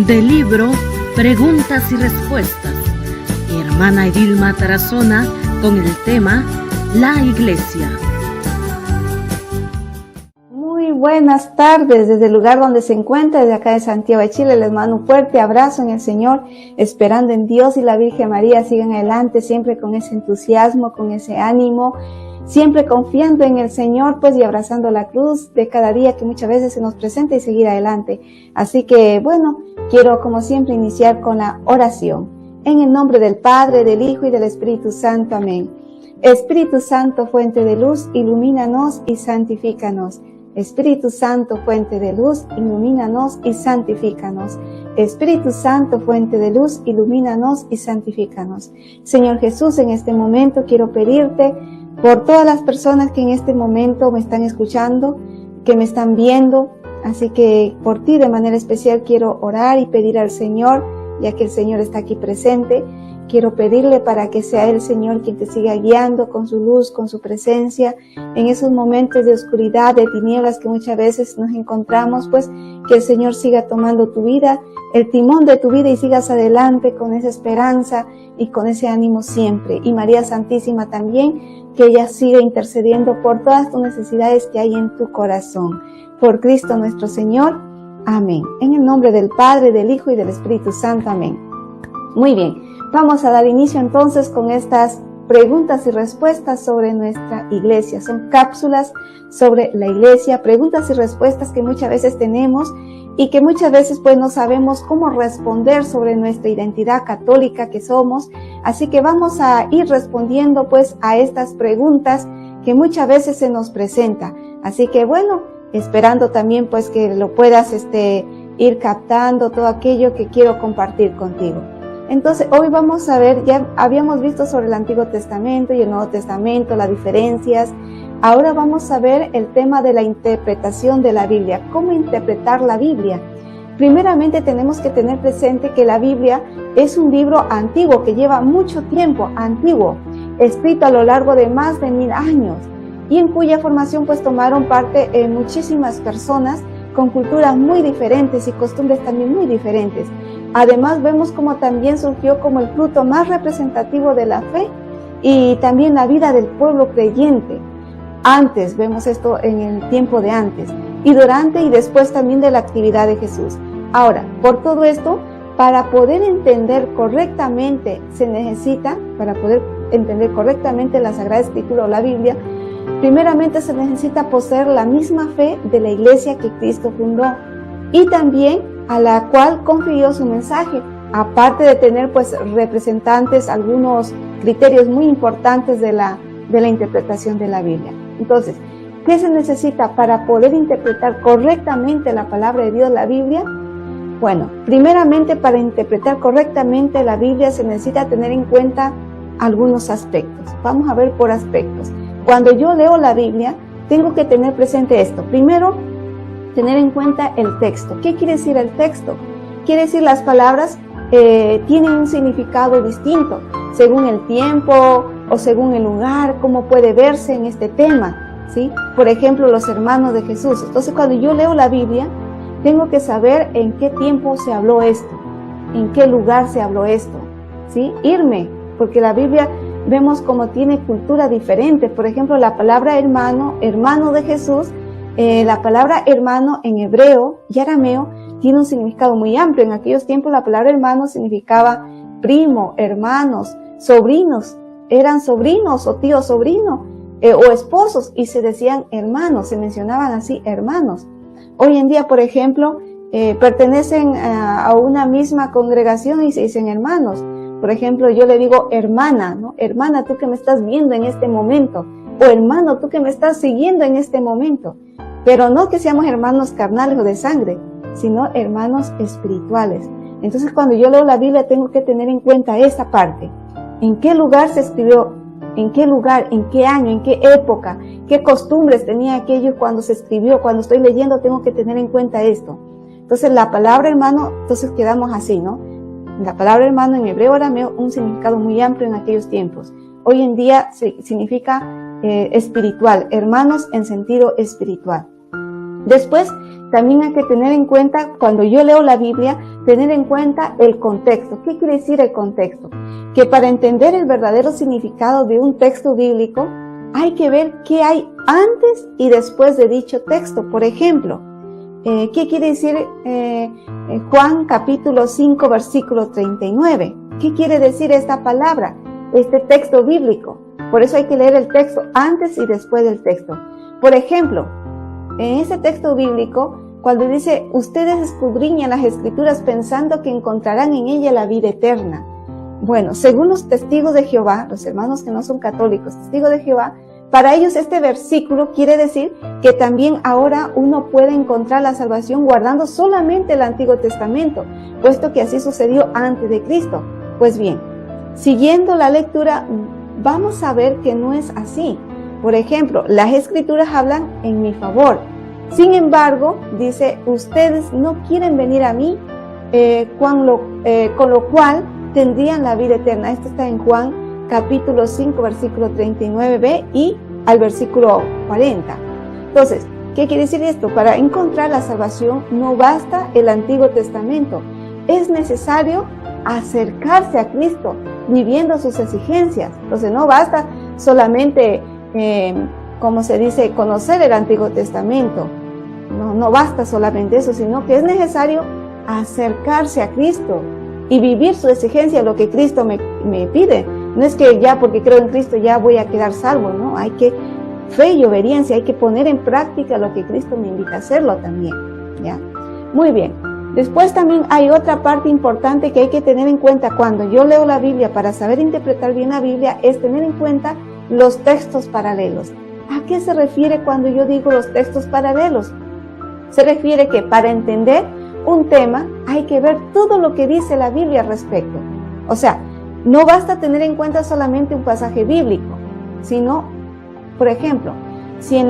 del libro Preguntas y Respuestas. Hermana Edilma Tarazona con el tema La Iglesia. Muy buenas tardes desde el lugar donde se encuentra, desde acá de Santiago de Chile. Les mando un fuerte abrazo en el Señor, esperando en Dios y la Virgen María sigan adelante siempre con ese entusiasmo, con ese ánimo, siempre confiando en el Señor, pues, y abrazando la cruz de cada día que muchas veces se nos presenta y seguir adelante. Así que, bueno, quiero como siempre iniciar con la oración. En el nombre del Padre, del Hijo y del Espíritu Santo. Amén. Espíritu Santo, fuente de luz, ilumínanos y santifícanos. Espíritu Santo, fuente de luz, ilumínanos y santifícanos. Espíritu Santo, fuente de luz, ilumínanos y santifícanos. Señor Jesús, en este momento quiero pedirte por todas las personas que en este momento me están escuchando, que me están viendo. Así que por ti de manera especial quiero orar y pedir al Señor, ya que el Señor está aquí presente. Quiero pedirle para que sea el Señor quien te siga guiando con su luz, con su presencia, en esos momentos de oscuridad, de tinieblas que muchas veces nos encontramos, pues que el Señor siga tomando tu vida, el timón de tu vida y sigas adelante con esa esperanza y con ese ánimo siempre. Y María Santísima también, que ella siga intercediendo por todas tus necesidades que hay en tu corazón. Por Cristo nuestro Señor. Amén. En el nombre del Padre, del Hijo y del Espíritu Santo. Amén. Muy bien. Vamos a dar inicio entonces con estas preguntas y respuestas sobre nuestra iglesia. Son cápsulas sobre la iglesia, preguntas y respuestas que muchas veces tenemos y que muchas veces pues no sabemos cómo responder sobre nuestra identidad católica que somos. Así que vamos a ir respondiendo pues a estas preguntas que muchas veces se nos presenta. Así que bueno, esperando también pues que lo puedas ir captando todo aquello que quiero compartir contigo. Entonces, hoy vamos a ver, ya habíamos visto sobre el Antiguo Testamento y el Nuevo Testamento, las diferencias. Ahora vamos a ver el tema de la interpretación de la Biblia. ¿Cómo interpretar la Biblia? Primeramente tenemos que tener presente que la Biblia es un libro antiguo, que lleva mucho tiempo, antiguo, escrito a lo largo de más de 1000 años, y en cuya formación pues tomaron parte muchísimas personas con culturas muy diferentes y costumbres también muy diferentes. Además vemos como también surgió como el fruto más representativo de la fe y también la vida del pueblo creyente. Antes, vemos esto en el tiempo de antes, y durante y después también de la actividad de Jesús. Ahora, por todo esto, para poder entender correctamente la Sagrada Escritura o la Biblia, primeramente se necesita poseer la misma fe de la iglesia que Cristo fundó y también a la cual confirió su mensaje, aparte de tener pues representantes, algunos criterios muy importantes de la interpretación de la Biblia. Entonces, ¿qué se necesita para poder interpretar correctamente la palabra de Dios, la Biblia? Bueno, primeramente para interpretar correctamente la Biblia se necesita tener en cuenta algunos aspectos. Vamos a ver por aspectos. Cuando yo leo la Biblia, tengo que tener presente esto. Primero, tener en cuenta el texto. ¿Qué quiere decir el texto? Quiere decir las palabras tienen un significado distinto según el tiempo o según el lugar, cómo puede verse en este tema, ¿sí? Por ejemplo, los hermanos de Jesús. Entonces, cuando yo leo la Biblia, tengo que saber en qué tiempo se habló esto, en qué lugar se habló esto, ¿sí? Porque la Biblia vemos como tiene cultura diferente. Por ejemplo, la palabra hermano de Jesús, la palabra hermano en hebreo y arameo tiene un significado muy amplio. En aquellos tiempos la palabra hermano significaba primo, hermanos, sobrinos. Eran sobrinos o tío sobrino o esposos y se decían hermanos, se mencionaban así hermanos. Hoy en día, por ejemplo, pertenecen a una misma congregación y se dicen hermanos. Por ejemplo, yo le digo hermana, ¿no? Hermana, tú que me estás viendo en este momento. O hermano, tú que me estás siguiendo en este momento. Pero no que seamos hermanos carnales o de sangre, sino hermanos espirituales. Entonces, cuando yo leo la Biblia, tengo que tener en cuenta esa parte. ¿En qué lugar se escribió? ¿En qué lugar? ¿En qué año? ¿En qué época? ¿Qué costumbres tenía aquello cuando se escribió? Cuando estoy leyendo, tengo que tener en cuenta esto. Entonces, la palabra hermano, entonces quedamos así, ¿no? La palabra hermano en hebreo arameo, un significado muy amplio en aquellos tiempos. Hoy en día significa espiritual, hermanos en sentido espiritual. Después, también hay que tener en cuenta, cuando yo leo la Biblia, tener en cuenta el contexto. ¿Qué quiere decir el contexto? Que para entender el verdadero significado de un texto bíblico, hay que ver qué hay antes y después de dicho texto. Por ejemplo, ¿qué quiere decir Juan capítulo 5, versículo 39? ¿Qué quiere decir esta palabra, este texto bíblico? Por eso hay que leer el texto antes y después del texto. Por ejemplo, en ese texto bíblico, cuando dice, ustedes escudriñan las Escrituras pensando que encontrarán en ella la vida eterna. Bueno, según los testigos de Jehová, los hermanos que no son católicos, testigos de Jehová, para ellos este versículo quiere decir que también ahora uno puede encontrar la salvación guardando solamente el Antiguo Testamento, puesto que así sucedió antes de Cristo. Pues bien, siguiendo la lectura, vamos a ver que no es así. Por ejemplo, las Escrituras hablan en mi favor. Sin embargo, dice, ustedes no quieren venir a mí, con lo cual tendrían la vida eterna. Esto está en Juan capítulo 5, versículo 39b y al versículo 40. Entonces, ¿qué quiere decir esto? Para encontrar la salvación no basta el Antiguo Testamento. Es necesario acercarse a Cristo, viviendo sus exigencias. Entonces, no basta solamente como se dice, conocer el Antiguo Testamento. No basta solamente eso, sino que es necesario acercarse a Cristo y vivir su exigencia, lo que Cristo me pide. No es que ya porque creo en Cristo ya voy a quedar salvo, ¿no? Hay que fe y obediencia, hay que poner en práctica lo que Cristo me invita a hacerlo también, ¿ya? Muy bien. Después también hay otra parte importante que hay que tener en cuenta cuando yo leo la Biblia para saber interpretar bien la Biblia, es tener en cuenta los textos paralelos. ¿A qué se refiere cuando yo digo los textos paralelos? Se refiere que para entender un tema hay que ver todo lo que dice la Biblia al respecto. O sea, no basta tener en cuenta solamente un pasaje bíblico, sino, por ejemplo, si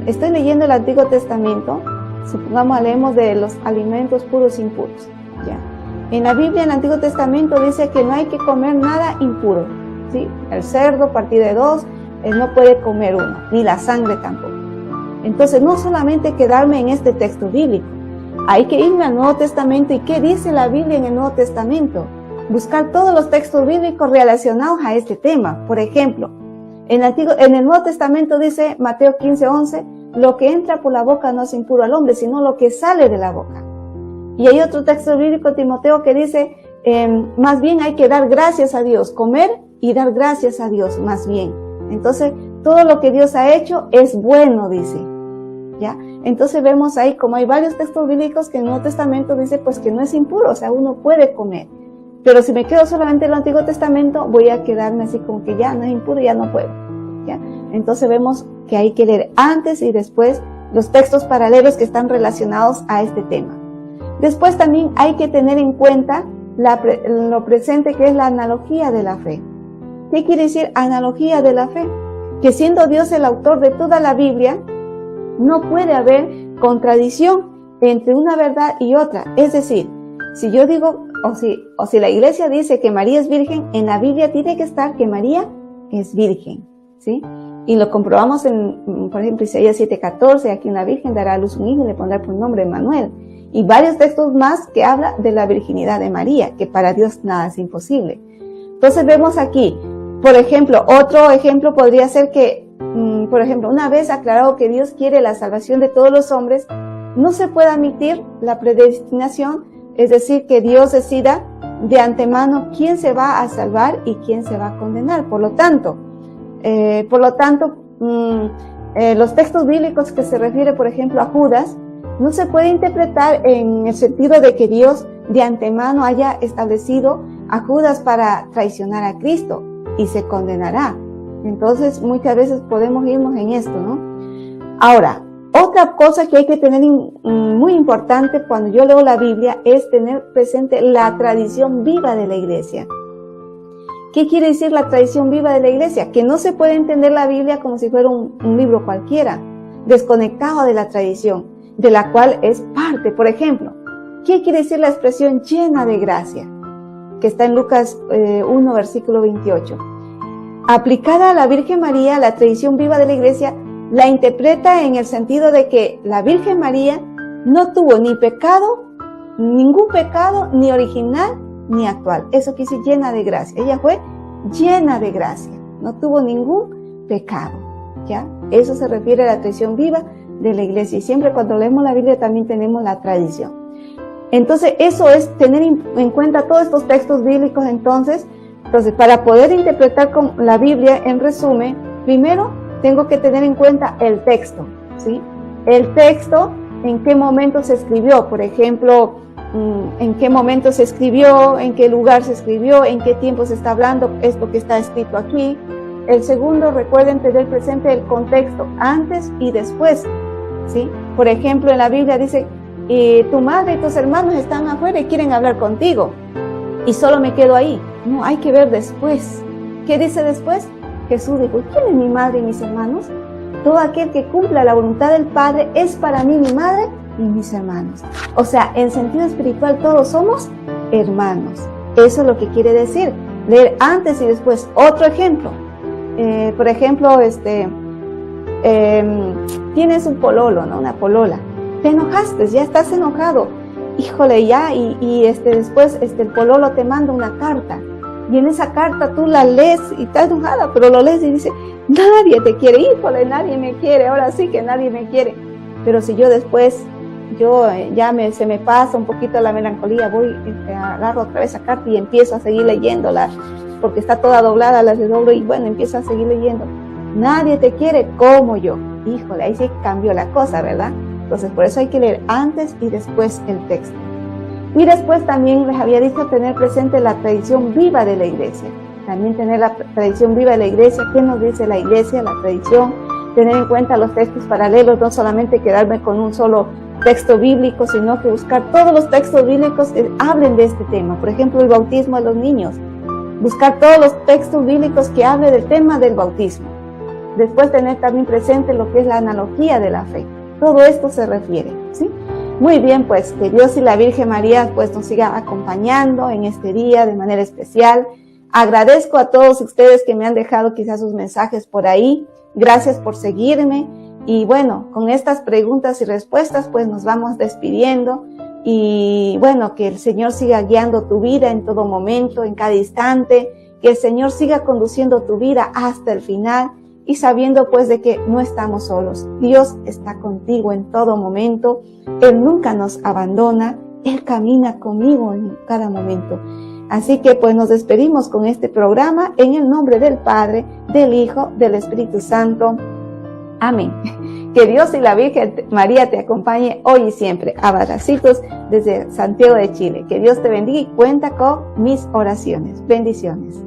estoy leyendo el Antiguo Testamento, supongamos leemos de los alimentos puros e impuros, ¿ya? En la Biblia, en el Antiguo Testamento dice que no hay que comer nada impuro, ¿sí? El cerdo partido de dos, no puede comer uno, ni la sangre tampoco. Entonces, no solamente quedarme en este texto bíblico, hay que irme al Nuevo Testamento. ¿Y qué dice la Biblia en el Nuevo Testamento? Buscar todos los textos bíblicos relacionados a este tema. Por ejemplo, en el Nuevo Testamento dice Mateo 15:11, lo que entra por la boca no es impuro al hombre, sino lo que sale de la boca. Y hay otro texto bíblico, Timoteo, que dice, más bien hay que dar gracias a Dios, comer y dar gracias a Dios, más bien. Entonces, todo lo que Dios ha hecho es bueno, dice, ¿ya? Entonces vemos ahí como hay varios textos bíblicos que en el Nuevo Testamento dice pues que no es impuro, o sea, uno puede comer. Pero si me quedo solamente en el Antiguo Testamento, voy a quedarme así como que ya no es impuro, ya no puedo, ¿ya? Entonces vemos que hay que leer antes y después los textos paralelos que están relacionados a este tema. Después también hay que tener en cuenta lo presente que es la analogía de la fe. ¿Qué quiere decir analogía de la fe? Que siendo Dios el autor de toda la Biblia, no puede haber contradicción entre una verdad y otra. Es decir, si yo digo, o si la iglesia dice que María es virgen, en la Biblia tiene que estar que María es virgen, ¿sí? Y lo comprobamos por ejemplo, Isaías 7:14, aquí una virgen dará a luz un hijo y le pondrá por nombre Emmanuel. Y varios textos más que habla de la virginidad de María, que para Dios nada es imposible. Entonces vemos aquí, por ejemplo, otro ejemplo podría ser que, por ejemplo, una vez aclarado que Dios quiere la salvación de todos los hombres, no se puede admitir la predestinación, es decir, que Dios decida de antemano quién se va a salvar y quién se va a condenar. Por lo tanto, los textos bíblicos que se refiere, por ejemplo, a Judas, no se puede interpretar en el sentido de que Dios de antemano haya establecido a Judas para traicionar a Cristo y se condenará. Entonces, muchas veces podemos irnos en esto, ¿no? Ahora, otra cosa que hay que tener muy importante cuando yo leo la Biblia es tener presente la tradición viva de la iglesia. ¿Qué quiere decir la tradición viva de la iglesia? Que no se puede entender la Biblia como si fuera un libro cualquiera, desconectado de la tradición, de la cual es parte. Por ejemplo, ¿qué quiere decir la expresión llena de gracia? Que está en Lucas 1, versículo 28. Aplicada a la Virgen María, la tradición viva de la iglesia la interpreta en el sentido de que la Virgen María no tuvo ni pecado, ningún pecado, ni original, ni actual. Eso quiere decir llena de gracia. Ella fue llena de gracia, no tuvo ningún pecado, ¿ya? Eso se refiere a la tradición viva de la Iglesia. Y siempre cuando leemos la Biblia también tenemos la tradición. Entonces, eso es tener en cuenta todos estos textos bíblicos. Entonces, para poder interpretar con la Biblia, en resumen, primero tengo que tener en cuenta el texto, ¿sí? El texto, en qué momento se escribió, por ejemplo, en qué momento se escribió, en qué lugar se escribió, en qué tiempo se está hablando esto que está escrito aquí. El segundo, recuerden tener presente el contexto antes y después, ¿sí? Por ejemplo, en la Biblia dice, tu madre y tus hermanos están afuera y quieren hablar contigo, y solo me quedo ahí. No, hay que ver después. ¿Qué dice después? Jesús dijo, ¿quién es mi madre y mis hermanos? Todo aquel que cumpla la voluntad del Padre es para mí mi madre y mis hermanos. O sea, en sentido espiritual todos somos hermanos. Eso es lo que quiere decir, leer antes y después. Otro ejemplo, por ejemplo, tienes un pololo, ¿no? Una polola. Te enojaste, ya estás enojado. Híjole, ya, después el pololo te manda una carta. Y en esa carta tú la lees y estás enojada, pero lo lees y dice, nadie te quiere, híjole, nadie me quiere, ahora sí que nadie me quiere. Pero si yo después, se me pasa un poquito la melancolía, voy, agarro otra vez esa carta y empiezo a seguir leyéndola, porque está toda doblada, la desdoblo y bueno, empiezo a seguir leyendo. Nadie te quiere como yo. Híjole, ahí sí cambió la cosa, ¿verdad? Entonces, por eso hay que leer antes y después el texto. Y después también les había dicho tener presente la tradición viva de la Iglesia. También tener la tradición viva de la Iglesia. ¿Qué nos dice la Iglesia? La tradición. Tener en cuenta los textos paralelos, no solamente quedarme con un solo texto bíblico, sino que buscar todos los textos bíblicos que hablen de este tema. Por ejemplo, el bautismo de los niños. Buscar todos los textos bíblicos que hablen del tema del bautismo. Después tener también presente lo que es la analogía de la fe. Todo esto se refiere, ¿sí? Muy bien, pues que Dios y la Virgen María pues nos siga acompañando en este día de manera especial. Agradezco a todos ustedes que me han dejado quizás sus mensajes por ahí. Gracias por seguirme. Y bueno, con estas preguntas y respuestas pues nos vamos despidiendo. Y bueno, que el Señor siga guiando tu vida en todo momento, en cada instante. Que el Señor siga conduciendo tu vida hasta el final. Y sabiendo pues de que no estamos solos. Dios está contigo en todo momento. Él nunca nos abandona. Él camina conmigo en cada momento. Así que pues nos despedimos con este programa en el nombre del Padre, del Hijo, del Espíritu Santo. Amén. Que Dios y la Virgen María te acompañe hoy y siempre. Abracitos desde Santiago de Chile. Que Dios te bendiga y cuenta con mis oraciones. Bendiciones.